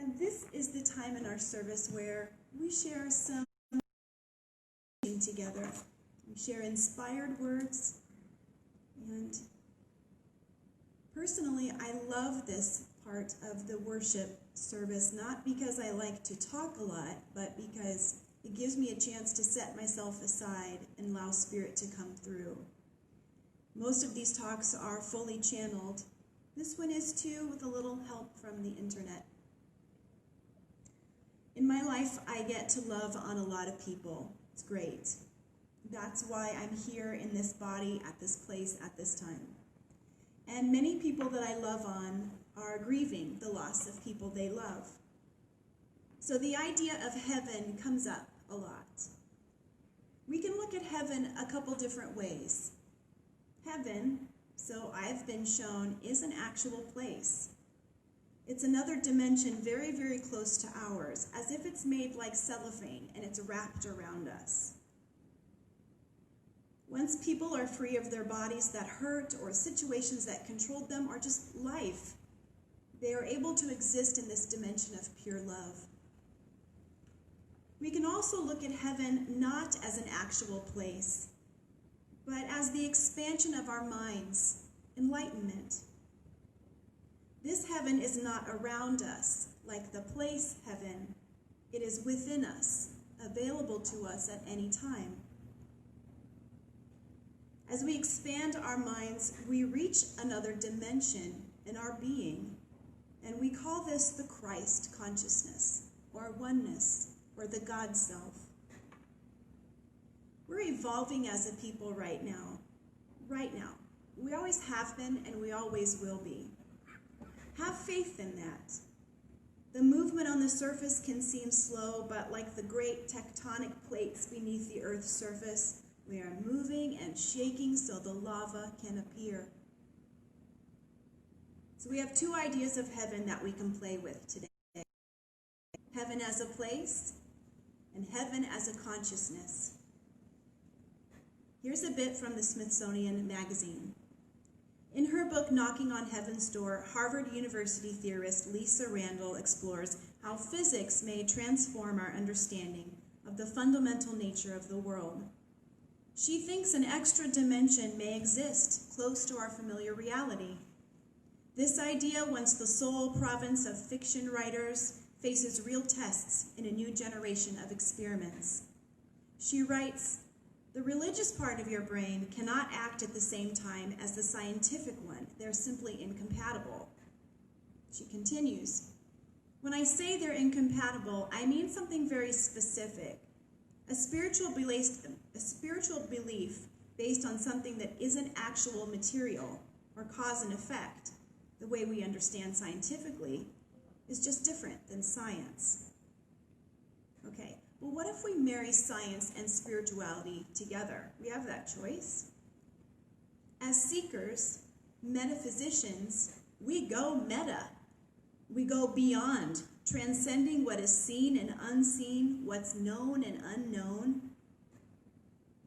And this is the time in our service where we share some together. We share inspired words. And personally, I love this part of the worship service, not because I like to talk a lot, but because it gives me a chance to set myself aside and allow Spirit to come through. Most of these talks are fully channeled. This one is too, with a little help from the internet. In my life, I get to love on a lot of people. It's great. That's why I'm here in this body, at this place, at this time. And many people that I love on are grieving the loss of people they love. So the idea of heaven comes up a lot. We can look at heaven a couple different ways. Heaven, so I've been shown, is an actual place. It's another dimension very, very close to ours, as if it's made like cellophane and it's wrapped around us. Once people are free of their bodies that hurt or situations that controlled them or just life, they are able to exist in this dimension of pure love. We can also look at heaven not as an actual place, but as the expansion of our minds, enlightenment. This heaven is not around us like the place heaven. It is within us, available to us at any time. As we expand our minds, we reach another dimension in our being, and we call this the Christ consciousness, or oneness, or the God self. We're evolving as a people right now. Right now. We always have been, and we always will be. Have faith in that. The movement on the surface can seem slow, but like the great tectonic plates beneath the Earth's surface, we are moving and shaking so the lava can appear. So we have two ideas of heaven that we can play with today. Heaven as a place, and heaven as a consciousness. Here's a bit from the Smithsonian Magazine. In her book, Knocking on Heaven's Door, Harvard University theorist Lisa Randall explores how physics may transform our understanding of the fundamental nature of the world. She thinks an extra dimension may exist close to our familiar reality. This idea, once the sole province of fiction writers, faces real tests in a new generation of experiments. She writes, "The religious part of your brain cannot act at the same time as the scientific one. They're simply incompatible." She continues, "When I say they're incompatible, I mean something very specific. A spiritual belief based on something that isn't actual material or cause and effect, the way we understand scientifically, is just different than science." Okay, well, what if we marry science and spirituality together? We have that choice. As seekers, metaphysicians, we go meta. We go beyond, transcending what is seen and unseen, what's known and unknown.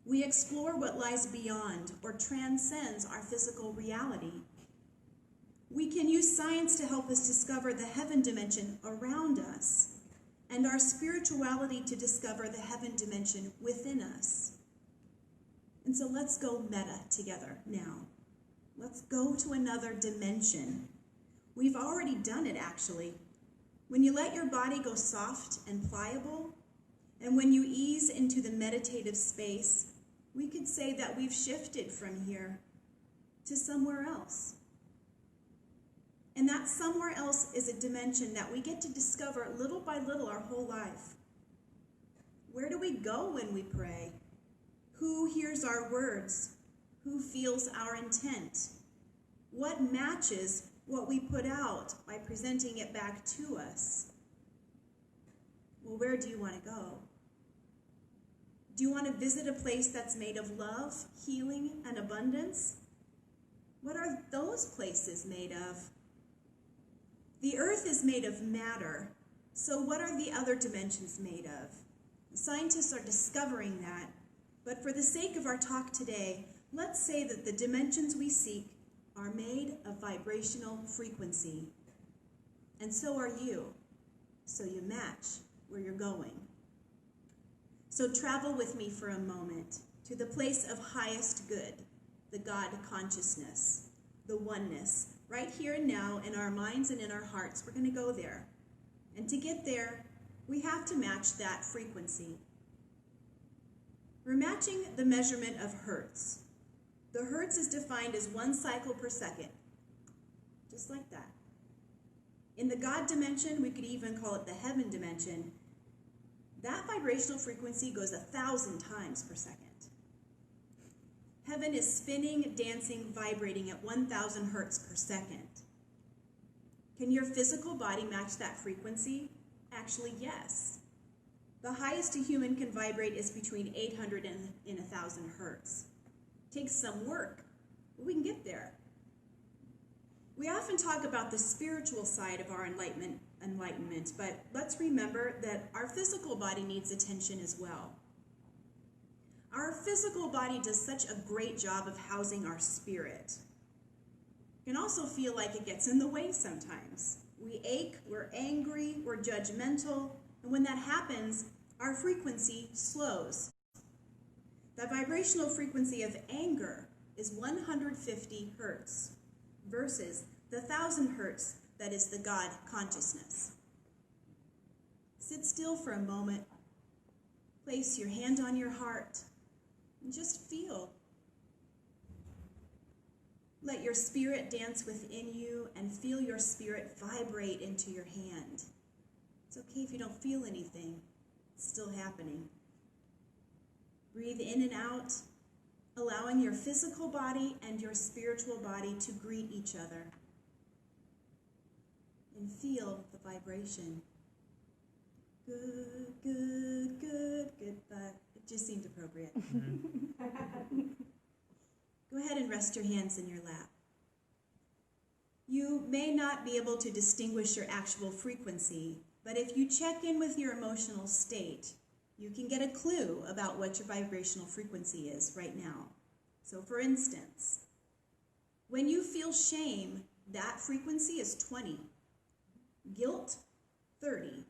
We explore what lies beyond or transcends our physical reality. We can use science to help us discover the heaven dimension around us, and our spirituality to discover the heaven dimension within us. And so let's go meta together now. Let's go to another dimension. We've already done it, actually. When you let your body go soft and pliable, and when you ease into the meditative space, we could say that we've shifted from here to somewhere else. And that somewhere else is a dimension that we get to discover little by little our whole life. Where do we go when we pray? Who hears our words? Who feels our intent? What matches what we put out by presenting it back to us? Well, where do you want to go? Do you want to visit a place that's made of love, healing, and abundance? What are those places made of? The earth is made of matter, so what are the other dimensions made of? Scientists are discovering that, but for the sake of our talk today, let's say that the dimensions we seek are made of vibrational frequency. And so are you. so you match where you're going. So travel with me for a moment to the place of highest good, the God consciousness, the oneness, right here and now in our minds and in our hearts. We're going to go there. And to get there, we have to match that frequency. We're matching the measurement of hertz. The hertz is defined as 1 cycle per second, just like that. In the God dimension, we could even call it the heaven dimension. That vibrational frequency goes 1,000 times per second. Heaven is spinning, dancing, vibrating at 1,000 hertz per second. Can your physical body match that frequency? Actually, yes. The highest a human can vibrate is between 800 and 1,000 hertz. Takes some work, but we can get there. We often talk about the spiritual side of our enlightenment, but let's remember that our physical body needs attention as well. Our physical body does such a great job of housing our spirit. It can also feel like it gets in the way sometimes. We ache, we're angry, we're judgmental, and when that happens, our frequency slows. The vibrational frequency of anger is 150 hertz versus the 1,000 hertz that is the God consciousness. Sit still for a moment. Place your hand on your heart and just feel. Let your spirit dance within you and feel your spirit vibrate into your hand. It's okay if you don't feel anything. It's still happening. Breathe in and out, allowing your physical body and your spiritual body to greet each other. And feel the vibration. Good, good, good, good. It just seemed appropriate. Go ahead and rest your hands in your lap. You may not be able to distinguish your actual frequency, but if you check in with your emotional state, you can get a clue about what your vibrational frequency is right now. So for instance, when you feel shame, that frequency is 20. Guilt, 30.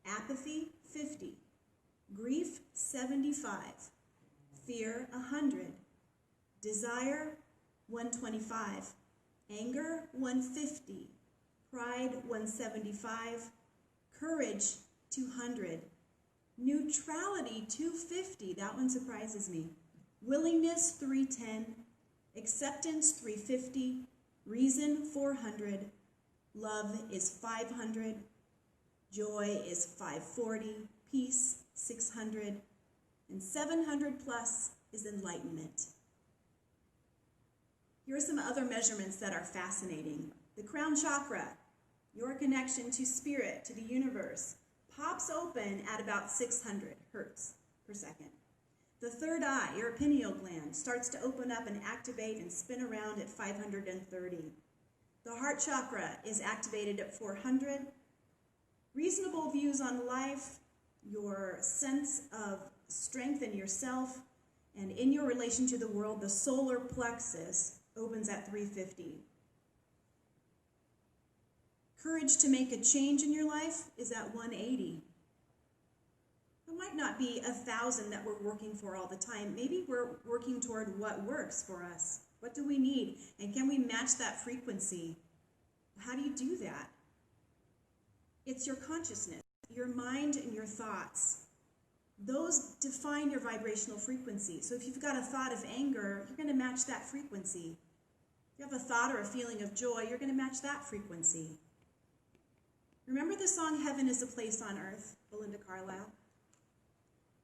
Apathy, 50. Grief, 75. Fear, 100. Desire, 125. Anger, 150. Pride, 175. Courage, 200. Neutrality, 250. That one surprises me. Willingness, 310. Acceptance, 350. Reason, 400. Love is 500. Joy is 540. Peace, 600. And 700 plus is enlightenment. Here are some other measurements that are fascinating. The crown chakra, your connection to spirit, to the universe, pops open at about 600 hertz per second. The third eye, your pineal gland, starts to open up and activate and spin around at 530. The heart chakra is activated at 400. Reasonable views on life, your sense of strength in yourself, and in your relation to the world, the solar plexus opens at 350. Courage to make a change in your life is at 180. It might not be 1,000 that we're working for all the time. Maybe we're working toward what works for us. What do we need? And can we match that frequency? How do you do that? It's your consciousness, your mind and your thoughts. Those define your vibrational frequency. So if you've got a thought of anger, you're going to match that frequency. If you have a thought or a feeling of joy, you're going to match that frequency. Remember the song Heaven is a Place on Earth, Belinda Carlisle?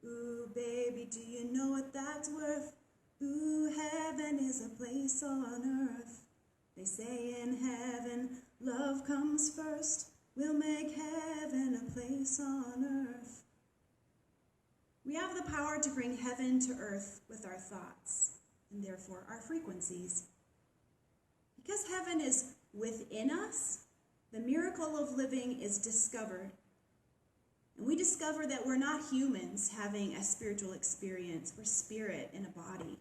Ooh, baby, do you know what that's worth? Ooh, heaven is a place on earth. They say in heaven, love comes first. We'll make heaven a place on earth. We have the power to bring heaven to earth with our thoughts, and therefore our frequencies. Because heaven is within us, the miracle of living is discovered. And we discover that we're not humans having a spiritual experience. We're spirit in a body.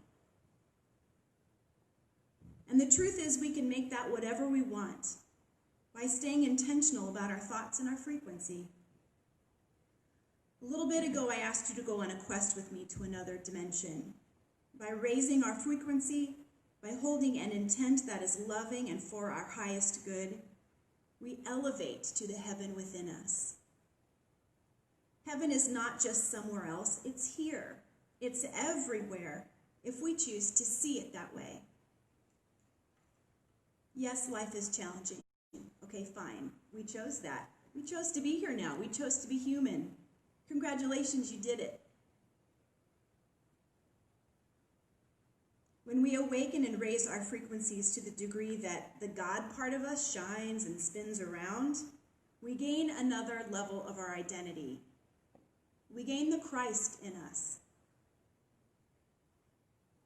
And the truth is we can make that whatever we want by staying intentional about our thoughts and our frequency. A little bit ago, I asked you to go on a quest with me to another dimension. By raising our frequency, by holding an intent that is loving and for our highest good, we elevate to the heaven within us. Heaven is not just somewhere else, it's here. It's everywhere, if we choose to see it that way. Yes, life is challenging. Okay, fine. We chose that. We chose to be here now. We chose to be human. Congratulations, you did it. When we awaken and raise our frequencies to the degree that the God part of us shines and spins around, we gain another level of our identity. We gain the Christ in us.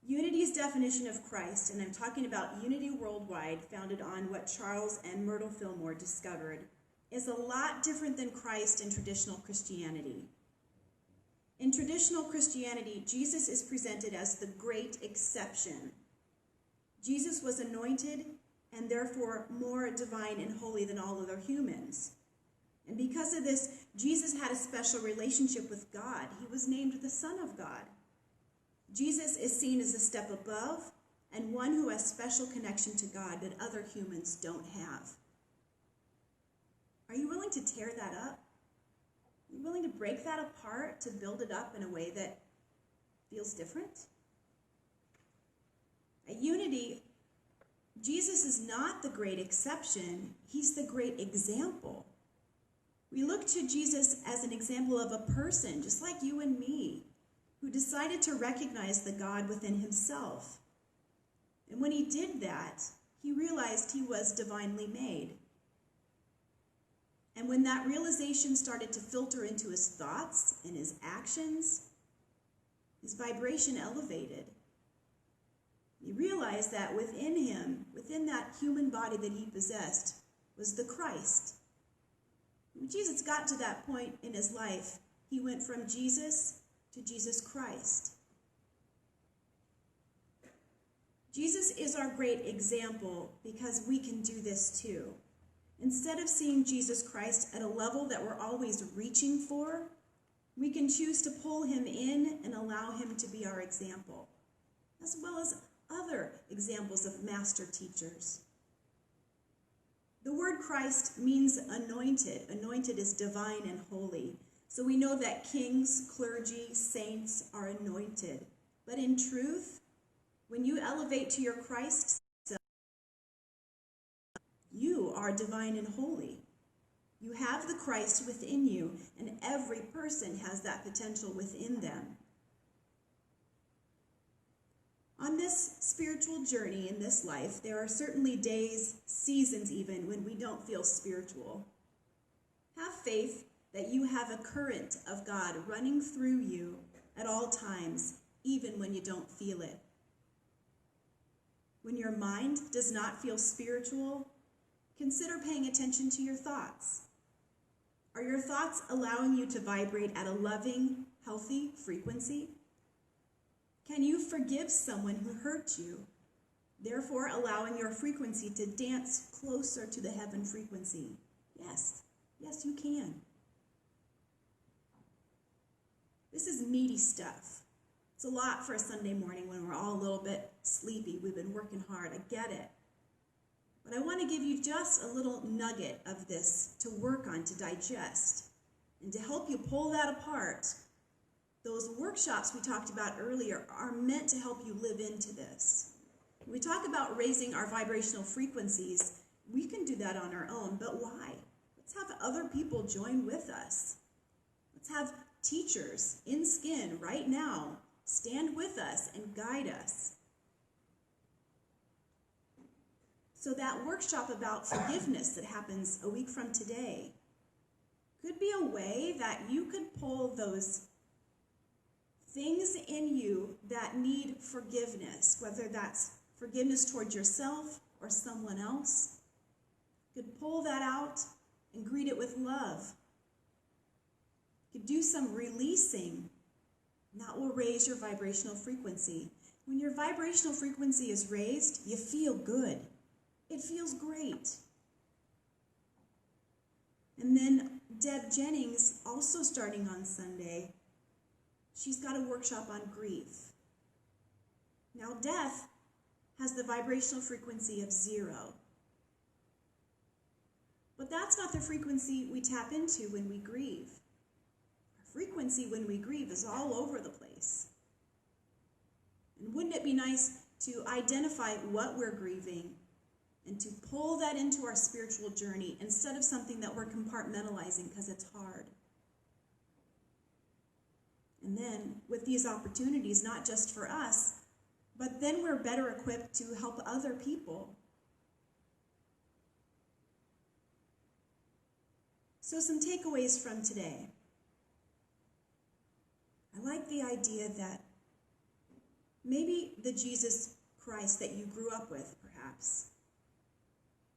Unity's definition of Christ, and I'm talking about unity worldwide, founded on what Charles and Myrtle Fillmore discovered, is a lot different than Christ in traditional Christianity. In traditional Christianity, Jesus is presented as the great exception. Jesus was anointed and therefore more divine and holy than all other humans. And because of this, Jesus had a special relationship with God. He was named the Son of God. Jesus is seen as a step above and one who has special connection to God that other humans don't have. Are you willing to tear that up? Are you willing to break that apart to build it up in a way that feels different? At Unity, Jesus is not the great exception. He's the great example. We look to Jesus as an example of a person, just like you and me, who decided to recognize the God within himself. And when he did that, he realized he was divinely made. And when that realization started to filter into his thoughts and his actions, his vibration elevated. He realized that within him, within that human body that he possessed, was the Christ. When Jesus got to that point in his life, he went from Jesus to Jesus Christ. Jesus is our great example because we can do this too. Instead of seeing Jesus Christ at a level that we're always reaching for, we can choose to pull him in and allow him to be our example, as well as other examples of master teachers. The word Christ means anointed. Anointed is divine and holy. So we know that kings, clergy, saints are anointed. But in truth, when you elevate to your Christ self, you are divine and holy. You have the Christ within you, and every person has that potential within them. On this spiritual journey in this life, there are certainly days, seasons even, when we don't feel spiritual. Have faith that you have a current of God running through you at all times, even when you don't feel it. When your mind does not feel spiritual, consider paying attention to your thoughts. Are your thoughts allowing you to vibrate at a loving, healthy frequency? Can you forgive someone who hurt you, therefore allowing your frequency to dance closer to the heaven frequency? Yes, you can. This is meaty stuff. It's a lot for a Sunday morning when we're all a little bit sleepy. We've been working hard. I get it. But I want to give you just a little nugget of this to work on, to digest, and to help you pull that apart. Those workshops we talked about earlier are meant to help you live into this. When we talk about raising our vibrational frequencies, we can do that on our own, but why? Let's have other people join with us. Let's have teachers in skin right now stand with us and guide us. So that workshop about forgiveness that happens a week from today could be a way that you could pull those things in you that need forgiveness, whether that's forgiveness towards yourself or someone else. You could pull that out and greet it with love. You could do some releasing, and that will raise your vibrational frequency. When your vibrational frequency is raised, you feel good. It feels great. And then Deb Jennings, also starting on Sunday, she's got a workshop on grief. Now, death has the vibrational frequency of 0. But that's not the frequency we tap into when we grieve. Our frequency when we grieve is all over the place. And wouldn't it be nice to identify what we're grieving and to pull that into our spiritual journey instead of something that we're compartmentalizing because it's hard? And then with these opportunities, not just for us, but then we're better equipped to help other people. So some takeaways from today. I like the idea that maybe the Jesus Christ that you grew up with, perhaps,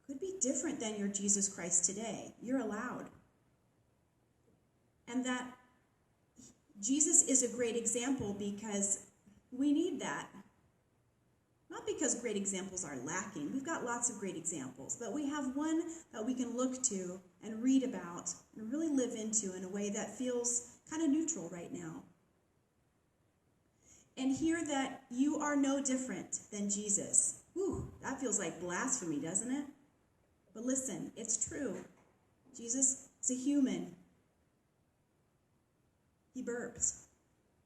could be different than your Jesus Christ today. You're allowed. And that Jesus is a great example because we need that. Not because great examples are lacking. We've got lots of great examples, but we have one that we can look to and read about and really live into in a way that feels kind of neutral right now. And hear that you are no different than Jesus. Whew, that feels like blasphemy, doesn't it? But listen, it's true. Jesus is a human. He burped.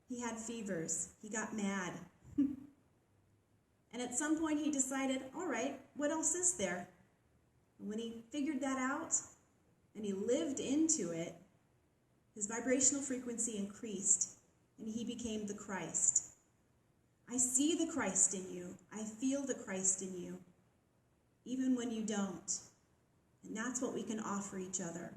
He had fevers. He got mad. And at some point he decided, all right, what else is there? And when he figured that out and he lived into it, his vibrational frequency increased and he became the Christ. I see the Christ in you. I feel the Christ in you, even when you don't. And that's what we can offer each other.